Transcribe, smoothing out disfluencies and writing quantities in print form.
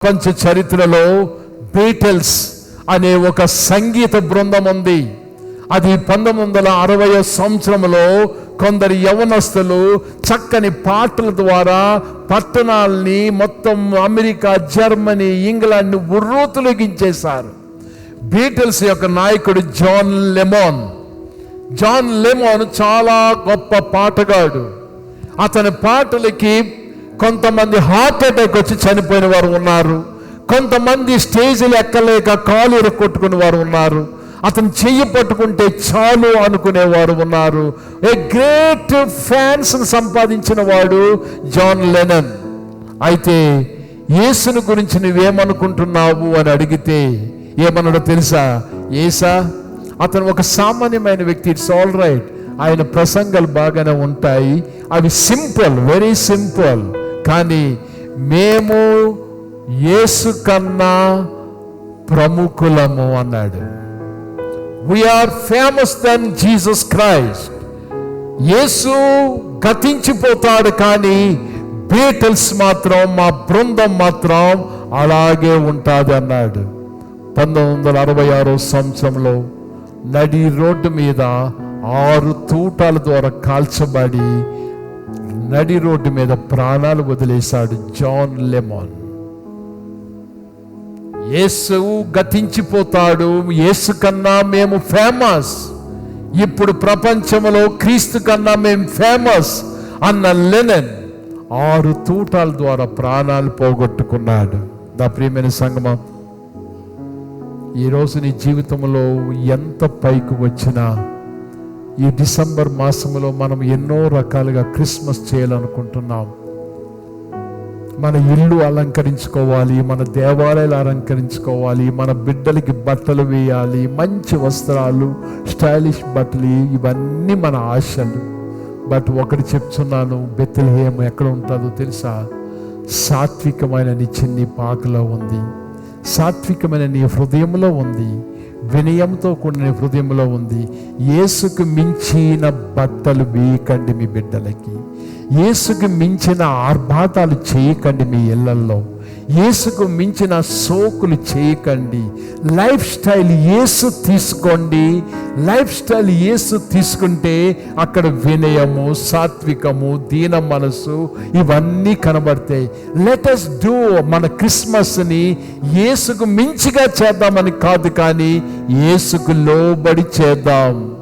ప్రపంచ చరిత్రలో బీటిల్స్ అనే ఒక సంగీత బృందం ఉంది. అది 1960 సంవత్సరంలో కొందరు యవనస్తులు చక్కని పాటల ద్వారా పట్టణాలని మొత్తం అమెరికా, జర్మనీ, ఇంగ్లాండ్ ఉర్రూతలొగించేశారు. బీటిల్స్ యొక్క నాయకుడు జాన్ లెమన్ చాలా గొప్ప పాటగాడు. అతని పాటలకి కొంతమంది హార్ట్ అటాక్ వచ్చి చనిపోయిన వారు ఉన్నారు. కొంతమంది స్టేజీలు ఎక్కలేక కాలు కొట్టుకునే వారు ఉన్నారు. అతను చెయ్యి పట్టుకుంటే చాలు అనుకునేవారు ఉన్నారు. ఏ గ్రేట్ ఫ్యాన్స్ సంపాదించిన వాడు జాన్ లెనన్. అయితే యేసుని గురించి నువ్వేమనుకుంటున్నావు అని అడిగితే ఏమన్నాడో తెలుసా? యేసా అతను ఒక సామాన్యమైన వ్యక్తి, ఇట్స్ ఆల్ రైట్, ఆయన ప్రసంగాలు బాగానే ఉంటాయి, అవి సింపుల్, వెరీ సింపుల్, కానీ మేము యేసు కన్నా ప్రముఖులము అన్నాడు. We're famous then Jesus Christ. Yesu గతించిపోతాడు, కానీ బీటిల్స్ మాత్రం, మా బృందం మాత్రం అలాగే ఉంటుంది అన్నాడు. 1966 సంవత్సరంలో నడి రోడ్డు మీద 6 తూటాల ద్వారా కాల్చబడి నడి రోడ్డు మీద ప్రాణాలు వదిలేశాడు జాన్ లెమన్. యేసు గతించిపోతాడు, యేసు కన్నా మేము ఫేమస్, ఇప్పుడు ప్రపంచంలో క్రీస్తు కన్నా మేము ఫేమస్ అన్న లెనన్ 6 తూటాల ద్వారా ప్రాణాలు పోగొట్టుకున్నాడు. నా ప్రియమైన సంగమా, ఈరోజు నీ జీవితంలో ఎంత పైకి వచ్చినా ఈ డిసెంబర్ మాసంలో మనం ఎన్నో రకాలుగా క్రిస్మస్ చేయాలనుకుంటున్నాం. మన ఇల్లు అలంకరించుకోవాలి, మన దేవాలయాలు అలంకరించుకోవాలి, మన బిడ్డలకి బట్టలు వేయాలి, మంచి వస్త్రాలు, స్టైలిష్ బట్టలు, ఇవన్నీ మన ఆశలు. బట్ ఒకటి చెప్తున్నాను, బెత్లెహేం ఎక్కడ ఉంటుందో తెలుసా? సాత్వికమైన నీ చిన్ని పాకలో ఉంది, సాత్వికమైన నీ హృదయంలో ఉంది, వినయంతో కూడిన నీ హృదయంలో ఉంది. యేసుకు మించిన బట్టలు వేయకండి మీ బిడ్డలకి, యేసుకు మించిన ఆర్భాటాలు చేయకండి మీ ఇళ్లల్లో, యేసుకు మించిన సోకులు చేయకండి. లైఫ్ స్టైల్ యేసు తీసుకోండి. లైఫ్ స్టైల్ యేసు తీసుకుంటే అక్కడ వినయము, సాత్వికము, దీన మనసు ఇవన్నీ కనబడతాయి. లెట్ us డూ మన క్రిస్మస్ని యేసుకు మించిగా చేద్దామని కాదు, కానీ యేసుకు లోబడి చేద్దాం.